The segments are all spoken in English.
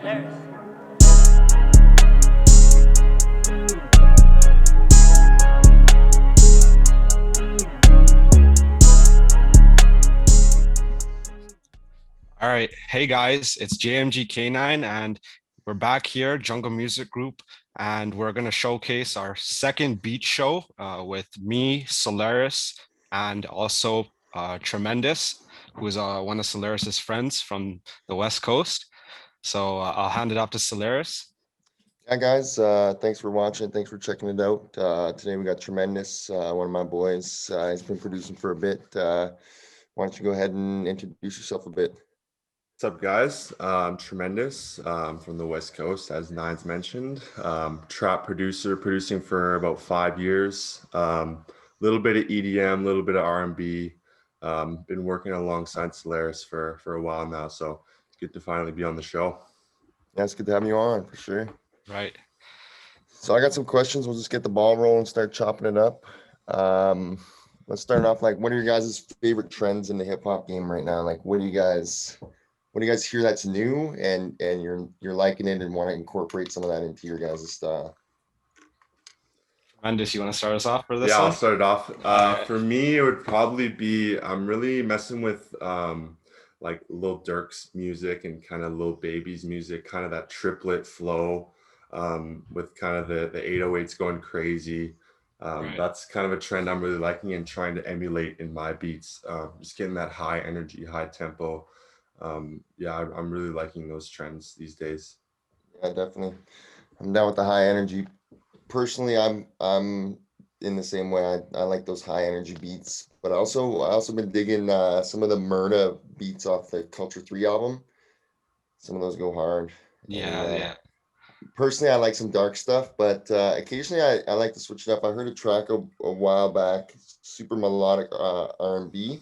There's. All right. Hey guys, it's JMGK9 and we're back here, Jungle Music Group, and we're going to showcase our second beat show with me, Solaris, and also Tremendous, who is one of Solaris's friends from the West Coast. So I'll hand it up to Solaris. Hi guys, thanks for watching. Thanks for checking it out. Today we got Tremendous, one of my boys. He's been producing for a bit. Why don't you go ahead and introduce yourself a bit? What's up, guys? Tremendous from the West Coast, as Nines mentioned. Trap producer, producing for about 5 years. Little bit of EDM, little bit of R&B. Been working alongside Solaris for a while now, so it's good to finally be on the show. Yeah, it's good to have you on for sure. Right. So I got some questions. We'll just get the ball rolling, start chopping it up. Let's start off like, what are your guys' favorite trends in the hip hop game right now? Like, what do you guys hear that's new and you're liking it and want to incorporate some of that into your guys' style? Tremendous, you want to start us off for this Yeah, I'll one? start it off. All right. For me, it would probably be I'm really messing with like Lil Durk's music and kind of Lil Baby's music, kind of that triplet flow with kind of the 808s going crazy. Right. That's kind of a trend I'm really liking and trying to emulate in my beats. Just getting that high energy, high tempo. Yeah, I'm really liking those trends these days. Yeah, definitely. I'm down with the high energy. Personally, I'm in the same way. I like those high energy beats, but I also been digging some of the Murda beats off the Culture 3 album. Some of those go hard. And Yeah, yeah. personally, I like some dark stuff, but occasionally I like to switch it up. I heard a track a while back, super melodic R&B,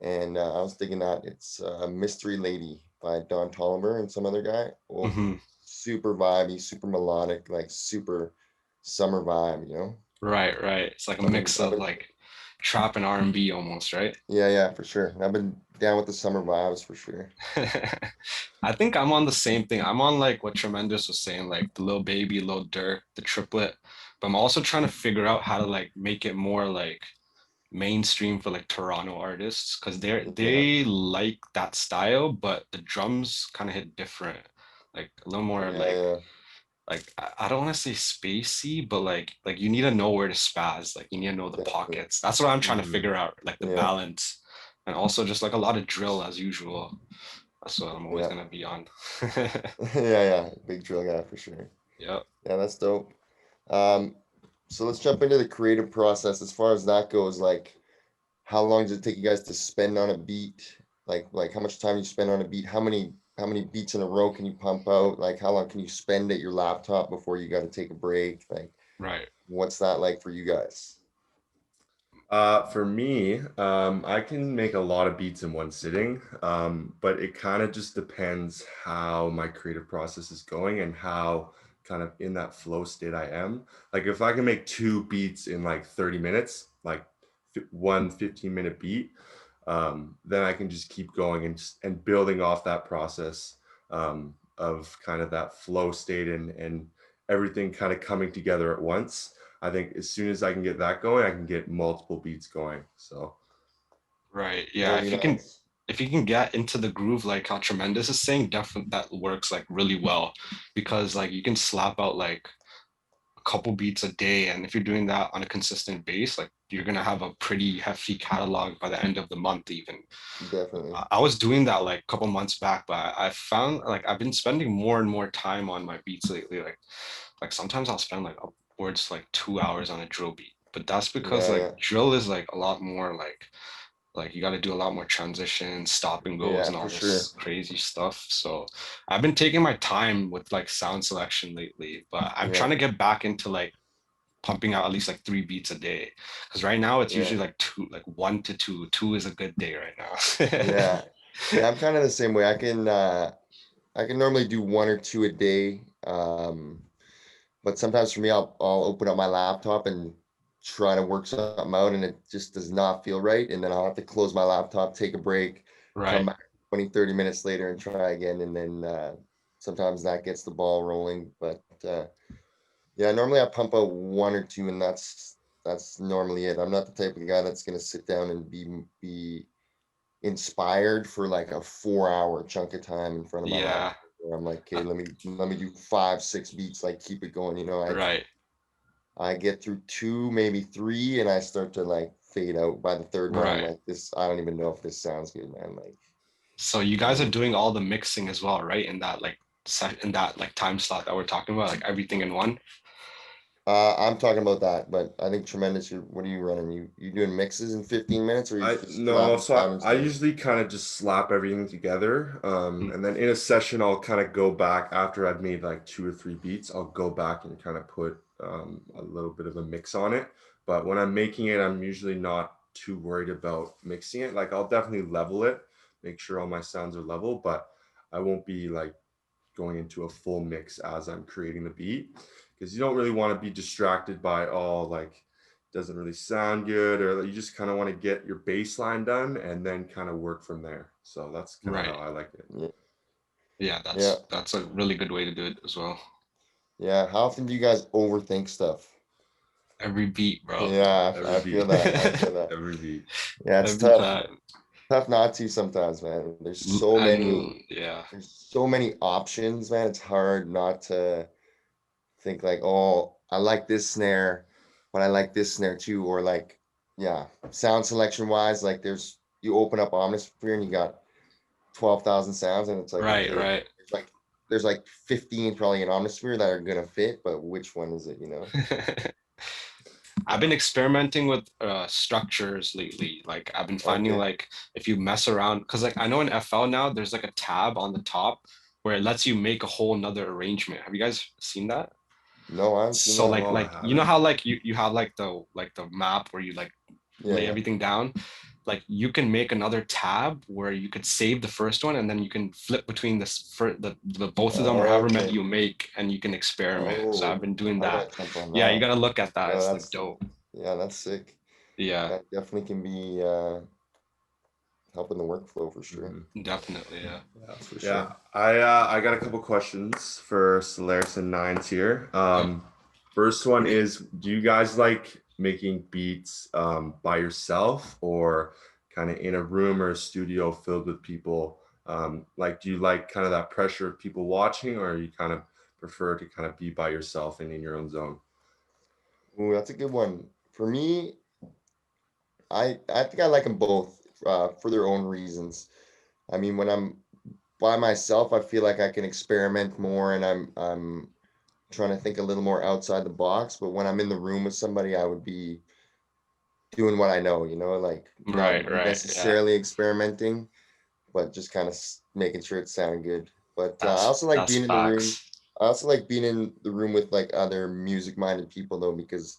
and I was digging that. It's Mystery Lady by Don Toliver and some other guy. Oh, Hmm. super vibey, super melodic, like super summer vibe. Right, right. It's like a I've been, mix I've of been, like trap and R&B almost, right? yeah, yeah, for sure. I've been down with the summer vibes for sure. I think I'm on the same thing. I'm on like what Tremendous was saying, like the little baby, little Durk, the triplet. But I'm also trying to figure out how to like make it more like mainstream for like Toronto artists because Yeah, they like that style, but the drums kind of hit different, like a little more yeah, yeah, like I don't want to say spacey, but like you need to know where to spaz. Like you need to know the definitely. pockets. That's what I'm trying to Hmm. figure out, like the Yeah, balance, and also just like a lot of drill as usual. That's what I'm always yeah, gonna be on. yeah, yeah. Big drill guy for sure. Yep. Yeah, that's dope. Um, so let's jump into the creative process. As far as that goes, like, how long does it take you guys to spend on a beat? Like how much time you spend on a beat? How many beats in a row can you pump out? Like, how long can you spend at your laptop before you got to take a break? Like, Right. what's that like for you guys? For me, I can make a lot of beats in one sitting, but it kind of just depends how my creative process is going and how kind of in that flow state I am. Like if I can make two beats in like 30 minutes, like one 15-minute beat, then I can just keep going and building off that process of kind of that flow state and everything kind of coming together at once. I think as soon as I can get that going, I can get multiple beats going. So Right. Yeah. Very nice. If you can get into the groove like how Tremendous is saying, definitely that works like really well because like you can slap out like a couple beats a day, and if you're doing that on a consistent base, like you're gonna have a pretty hefty catalog by the end of the month even. Definitely. I was doing that like a couple months back, but I found like I've been spending more and more time on my beats lately. Like sometimes I'll spend like upwards like 2 hours on a drill beat. But that's because Yeah, like yeah, drill is like a lot more like you got to do a lot more transitions, stop and goes, yeah, and for all sure. this crazy stuff. So I've been taking my time with like sound selection lately, but I'm Yeah, trying to get back into like pumping out at least like 3 beats a day. Because right now it's yeah, usually like two, like one to two. Two is a good day right now. yeah, yeah. I'm kind of the same way. I can normally do one or two a day. But sometimes for me, I'll open up my laptop and try to work something out, and it just does not feel right. And then I'll have to close my laptop, take a break, come Right. back. 20, 30 minutes later and try again. And then sometimes that gets the ball rolling. But yeah, normally I pump out one or two, and that's normally it. I'm not the type of guy that's gonna sit down and be inspired for like a 4 hour chunk of time in front of my laptop. Yeah, Where I'm like, okay, let me do 5, 6 beats, like keep it going. right, I get through two, maybe three, and I start to like fade out. By the third one, I'm right. like, this, I don't even know if this sounds good, man. Like, So you guys are doing all the mixing as well, right? In that like set in that like time slot that we're talking about, like everything in one. I'm talking about that, but I think tremendous. What are you running? You doing mixes in 15 minutes, or you I just no, slapping so sound I instead? usually kind of just slap everything together. Mm. And then in a session, I'll kind of go back after I've made like 2 or 3 beats. I'll go back and kind of put a little bit of a mix on it. But when I'm making it, I'm usually not too worried about mixing it. Like I'll definitely level it, make sure all my sounds are level, but I won't be like going into a full mix as I'm creating the beat because you don't really want to be distracted by all like doesn't really sound good, or you just kind of want to get your bass line done and then kind of work from there. So that's kind of how Right. I like it. Yeah, Yeah, yeah, that's a really good way to do it as well. yeah. How often do you guys overthink stuff? Every beat, bro. Yeah, Every I feel beat, that. I feel that. every beat. Yeah, it's Every tough. time. Tough not to sometimes, man. And yeah, There's so many options, man. It's hard not to think like, oh, I like this snare, but I like this snare too. Or like, yeah, sound selection wise, like you open up Omnisphere and you got 12,000 sounds, and it's like, right, okay, right. there's like 15 probably in Omnisphere that are gonna fit, but which one is it? I've been Yeah. experimenting with structures lately. Like I've been finding Okay. like if you mess around, because like I know in FL now there's like a tab on the top where it lets you make a whole nother arrangement. Have you guys seen that? No, I haven't seen So that. like No, I like you know haven't. how like you have like the map where you like Yeah, lay yeah. everything down, like you can make another tab where you could save the first one and then you can flip between this for the both of them or however many Okay. you make and you can experiment. So I've Oh, been doing I that. gotta jump on Yeah, you that. gotta look at that. Yeah, It's like dope. yeah, that's sick. Yeah, That definitely can be helping the workflow for sure. Mhm. definitely. Yeah. Yeah, For yeah. sure. I got a couple questions for Solaris and Nines here. First one is, do you guys like making beats by yourself or kind of in a room or a studio filled with people? Like, do you like kind of that pressure of people watching, or you kind of prefer to kind of be by yourself and in your own zone? Ooh, that's a good one. For me, I think I like them both for their own reasons. I mean, when I'm by myself, I feel like I can experiment more, and I'm trying to think a little more outside the box. But when I'm in the room with somebody, I would be doing what I know, like not Right, right. Yeah. necessarily experimenting, but just kind of making sure it sounded good. But I also like That's being in the room. facts. I also like being in the room with like other music minded people though, because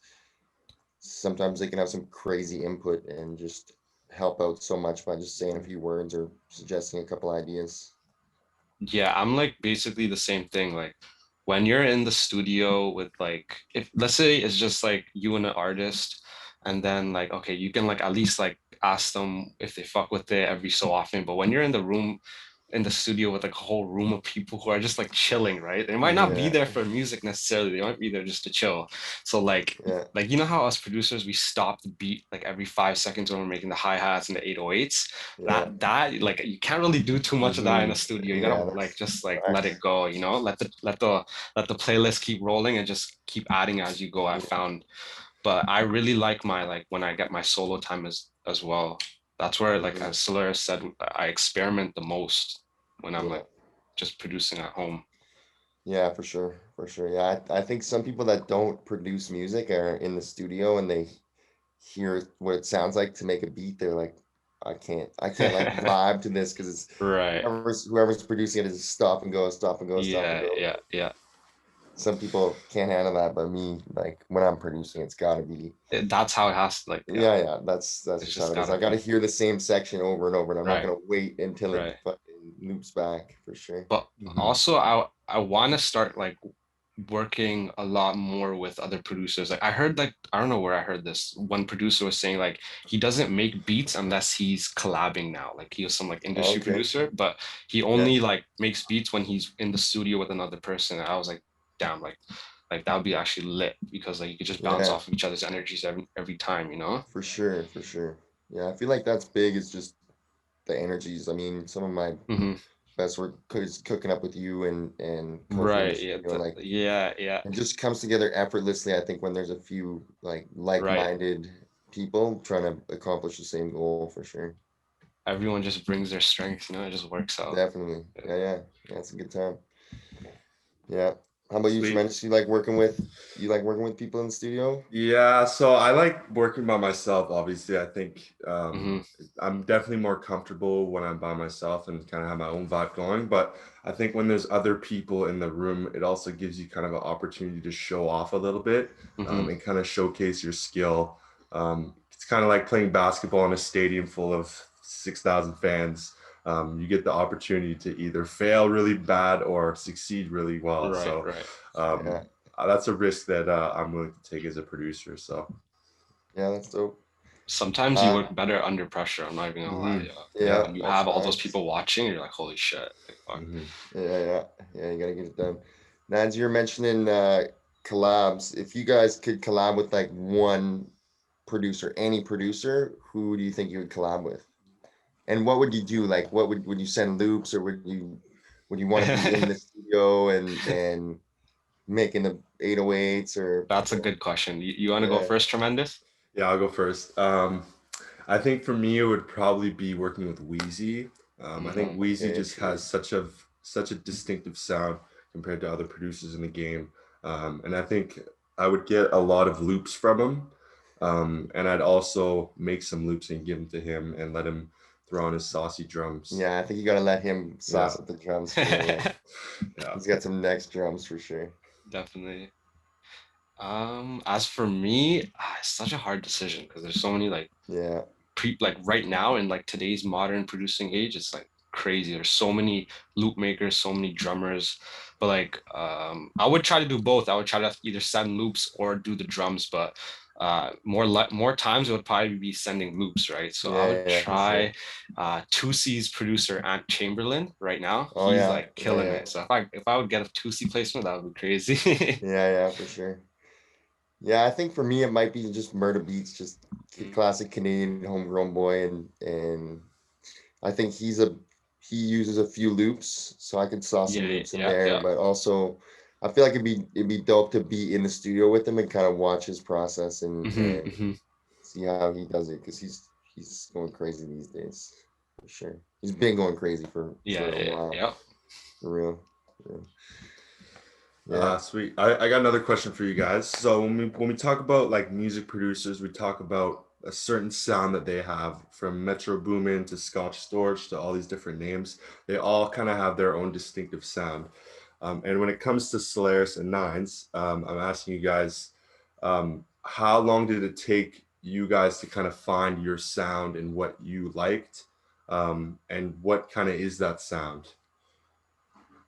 sometimes they can have some crazy input and just help out so much by just saying a few words or suggesting a couple ideas. Yeah, I'm like basically the same thing. Like when you're in the studio with like if let's say it's just like you and an artist, and then like okay, you can like at least like ask them if they fuck with it every so often. But when you're in the room in the studio with like a whole room of people who are just like chilling, right? They might not be Yeah, there for music necessarily. They might be there just to chill. So yeah, like you know how us producers we stop the beat like every 5 seconds when we're making the hi-hats and the 808s. yeah. That like you can't really do too much of that in a Mm-hmm. studio. You Yeah, gotta like that's just like let it facts. go, let the playlist keep rolling and just keep adding as you go. I Yeah, found, but I really like my like when I get my solo time as well. That's where like mhm, as Solaris said, I experiment the most when I'm yeah, like just producing at home. yeah, for sure, for sure. Yeah, I think some people that don't produce music are in the studio and they hear what it sounds like to make a beat. They're like, I can't like vibe to this because it's Right. whoever's producing it is stop and go, stop and go, stop and Yeah, go. yeah, yeah. Some people can't handle that, but me, like when I'm producing, it's got to be. That's how it has to like, yeah, Yeah, yeah, that's it's just how just it is. gotta I got to be. hear the same section over and over, and I'm not Right, gonna wait until it right. fucking loops back for sure. But Mm-hmm. also I want to start like working a lot more with other producers. Like I heard, like I don't know where I heard this. One producer was saying like he doesn't make beats unless he's collabing now. Like he was some like industry Okay. producer, but he Yeah, only like makes beats when he's in the studio with another person. And I was like, damn, like that would be actually lit because like you could just bounce yeah, off of each other's energies every time, you know? for sure, for sure. Yeah, I feel like that's big. Is just the energies. I mean, some of my Hmm. best work is cooking up with you and Kofi in the Right. Yeah. studio. Like Yeah. Yeah. it just comes together effortlessly. I think when there's a few like Right. like-minded people trying to accomplish the same goal for sure. Everyone just brings their strength, you know, it just works out. Definitely. Yeah, yeah. Yeah, it's a good time. Yeah. How about you, Sweet. Tremendous? You like working with people in the studio? Yeah, so I like working by myself, obviously. I think Hmm. I'm definitely more comfortable when I'm by myself and kind of have my own vibe going. But I think when there's other people in the room, it also gives you kind of an opportunity to show off a little bit Hmm. and kind of showcase your skill. It's kind of like playing basketball in a stadium full of 6,000 fans. You get the opportunity to either fail really bad or succeed really well. Right. So Right. um, Yeah. that's a risk that I'm willing to take as a producer. So, Yeah, that's dope. Sometimes you Uh, work better under pressure. I'm not even gonna lie. mhm. Yeah. Like yeah, when you that's have all those facts. people watching, you're like, holy shit. Like, fuck. Mhm. Yeah, yeah. Yeah, you gotta get it done. Now, as you're mentioning collabs, if you guys could collab with like one producer, any producer, who do you think you would collab with? And what would you do? Like, what would you send loops, or would you want to be in the studio and making the 808s That's a or good question. You want to go yeah. first, Tremendous? Yeah, I'll go first. I think for me, it would probably be working with Wheezy. I think Wheezy Okay, just has true. such a distinctive sound compared to other producers in the game, and I think I would get a lot of loops from him, and I'd also make some loops and give them to him and let him throw on his saucy drums. Yeah, I think you gotta let him Yeah, sauce up the drums for you. Yeah, yeah. he's got some next drums for sure. Definitely. As for me, it's such a hard decision because there's so many like Yeah, like right now in like today's modern producing age, it's like crazy. There's so many loop makers, so many drummers. But like I would try to do both. I would try to either send loops or do the drums, but more times it would probably be sending loops, right? So I would yeah, yeah, for sure. try 2C's producer Ant Chamberlain right now. Oh He's yeah, like yeah, killing yeah, it. So if I would get a 2C placement, that would be crazy. yeah, yeah, for sure. Yeah, I think for me it might be just Murder Beats, just classic Canadian homegrown boy, and I think he uses a few loops, so I could saw some Yeah, loops in yeah, there, yeah. but also I feel like it'd be dope to be in the studio with him and kind of watch his process Hmm. and Hmm. see how he does it because he's going crazy these days for sure. He's been going crazy for Yeah, a yeah, while, yeah. for real. For real. Yeah, Sweet. I got another question for you guys. So when we talk about like music producers, we talk about a certain sound that they have, from Metro Boomin to Scotch Storch to all these different names. They all kind of have their own distinctive sound. And when it comes to Solaris and Nines, I'm asking you guys, how long did it take you guys to kind of find your sound and what you liked? And what kind of is that sound?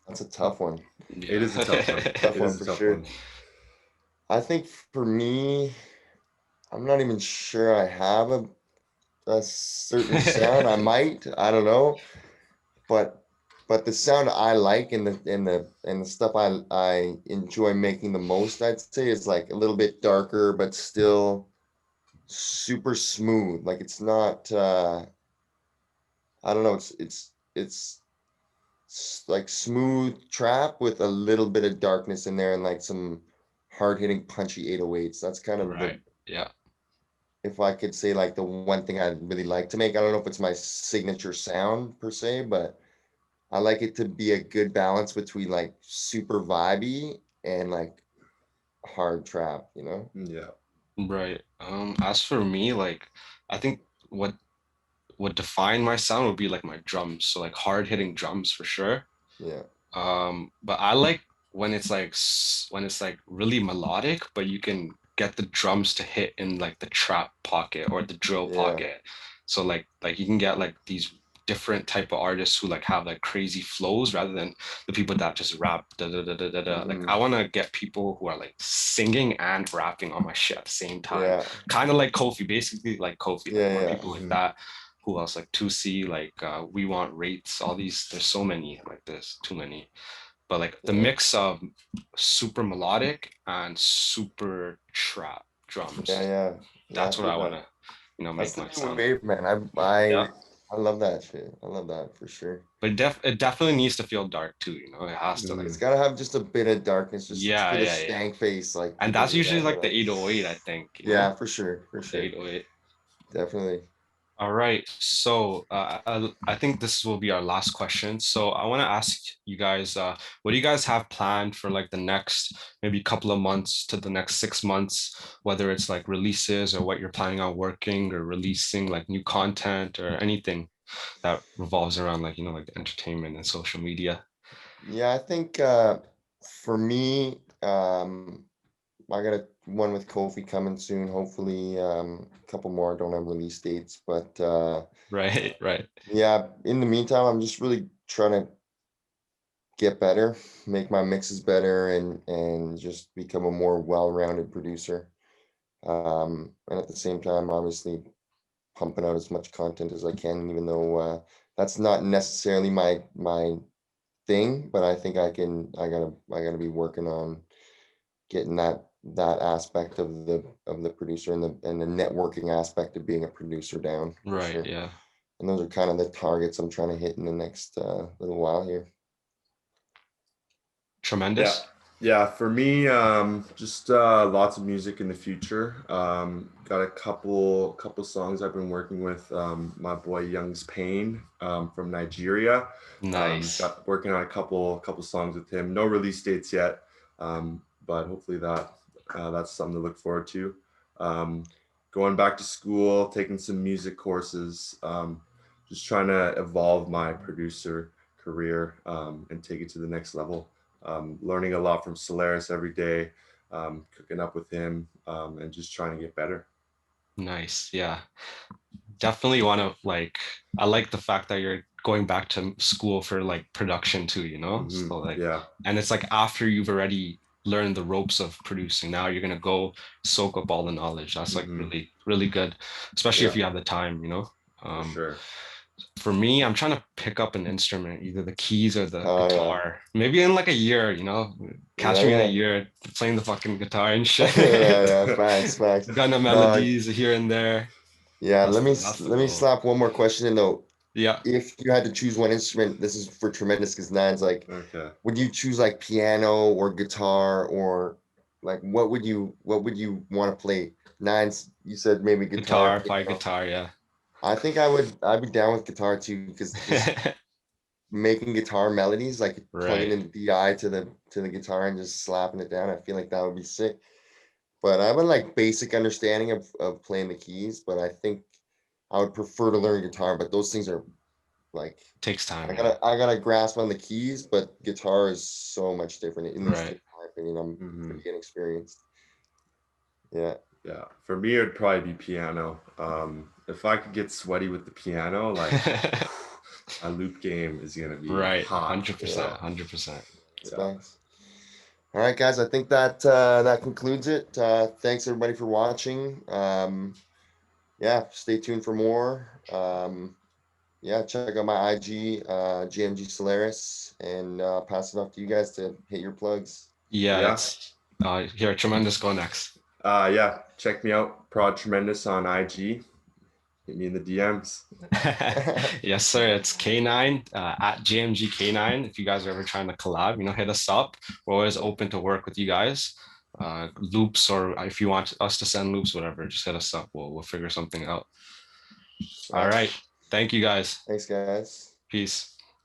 that's a tough one. It Yeah. is a tough one. Tough It one is a for tough sure. one. I think for me, I'm not even sure I have a certain sound. I might, I don't know, but the sound I like and the stuff I enjoy making the most, I'd say, is like a little bit darker, but still super smooth. Like it's not I don't know, it's like smooth trap with a little bit of darkness in there and like some hard hitting punchy 808s. That's kind of Right. the Yeah. if I could say like the one thing I'd really like to make. I don't know if it's my signature sound per se, but I like it to be a good balance between like super vibey and like hard trap, you know? Yeah. Right. As for me, like I think what would define my sound would be like my drums. So like hard hitting drums for sure. Yeah. But I like when it's like when it's like really melodic, but you can get the drums to hit in like the trap pocket or the drill Yeah. pocket. So like you can get like these different type of artists who like have like crazy flows rather than the people that just rap. Da, da, da, da, da, da. Like I want to get people who are like singing and rapping on my shit at the same time. Yeah. Kind of like Kofi, basically like Kofi. Like Yeah. I want Yeah. people like that. Who else? Like 2C, like We Want Rates, all these. There's so many, like there's too many. But like the Yeah. mix of super melodic and super trap drums. Yeah. Yeah. I That's what feel I want that. to, That's make the my new sound. wave, man. Yeah. I love that shit. I love that for sure. But it definitely needs to feel dark too, It has to It's like, gotta have just a bit of darkness, just yeah, for the yeah, yeah. stank face, like And people that's do usually that. They're like the like, 808, I think, yeah, for sure, the 808. definitely. All right. So I think this will be our last question. So I want to ask you guys, what do you guys have planned for like the next maybe couple of months to the next 6 months, whether it's like releases or what you're planning on working or releasing like new content or anything that revolves around like, like entertainment and social media. Yeah, I think for me, I got one with Kofi coming soon. Hopefully, a couple more. I don't have release dates, but Right, right. yeah. In the meantime, I'm just really trying to get better, make my mixes better, and just become a more well-rounded producer. And at the same time, obviously, pumping out as much content as I can, even though that's not necessarily my thing, but I think I gotta be working on getting that aspect of the producer and the networking aspect of being a producer down for Right, sure. yeah. And those are kind of the targets I'm trying to hit in the next little while here. Yeah. Tremendous. Yeah, for me, just lots of music in the future. Got a couple songs I've been working with my boy Young's Pain from Nigeria. Nice. Got working on a couple songs with him. No release dates yet, but hopefully that's something to look forward to. Um, Going back to school, taking some music courses, just trying to evolve my producer career and take it to the next level. Learning a lot from Solaris every day, cooking up with him, and just trying to get better. Nice. Yeah. Definitely want to like, I like the fact that you're going back to school for like production too, So like, Yeah. and it's like after you've already learned the ropes of producing, now you're gonna go soak up all the knowledge. That's like hmm really, really good, especially if Yeah, you have the time. for Um, sure. for me, I'm trying to pick up an instrument, either the keys or the Oh yeah, guitar. Maybe in like a year, catch yeah, me in a yeah, year playing the fucking guitar and shit. yeah. Facts, facts. Gonna No, melodies here and there. yeah. That's that's the Let me goal. slap one more question in though. Yeah, If you had to choose one instrument, this is for tremendous because Nine's like, Okay. would you choose like piano or guitar or like what would you want to play? Nine's, you said maybe guitar, guitar, probably piano. guitar. Yeah. I think I'd be down with guitar too because just making guitar melodies, like plugging Right. in the DI to the guitar and just slapping it down. I feel like that would be sick. But I have a like basic understanding of playing the keys, but I think I would prefer to learn guitar. But those things are like Takes time. I Yeah. gotta I gotta grasp on the keys, but guitar is so much different. At least in Right. my opinion, I'm hmm pretty inexperienced. Yeah. Yeah. For me, it'd probably be piano. If I could get sweaty with the piano, like my loop game is gonna be Right. hot. 100%. Yeah. So 100%. yeah. Thanks. All right, guys. I think that concludes it. Thanks everybody for watching. Yeah, stay tuned for more. Yeah, check out my IG, GMG Solaris, and pass it off to you guys to hit your plugs. Yeah. Yeah. It's here. Tremendous. Go next. Yeah. Check me out, Prod Tremendous on IG. Hit me in the DMs. Yes, sir. It's K9 at JMG K9. If you guys are ever trying to collab, hit us up. We're always open to work with you guys. Loops, or if you want us to send loops, whatever, just hit us up. We'll figure something out. All right. Thank you guys. Thanks, guys. Peace.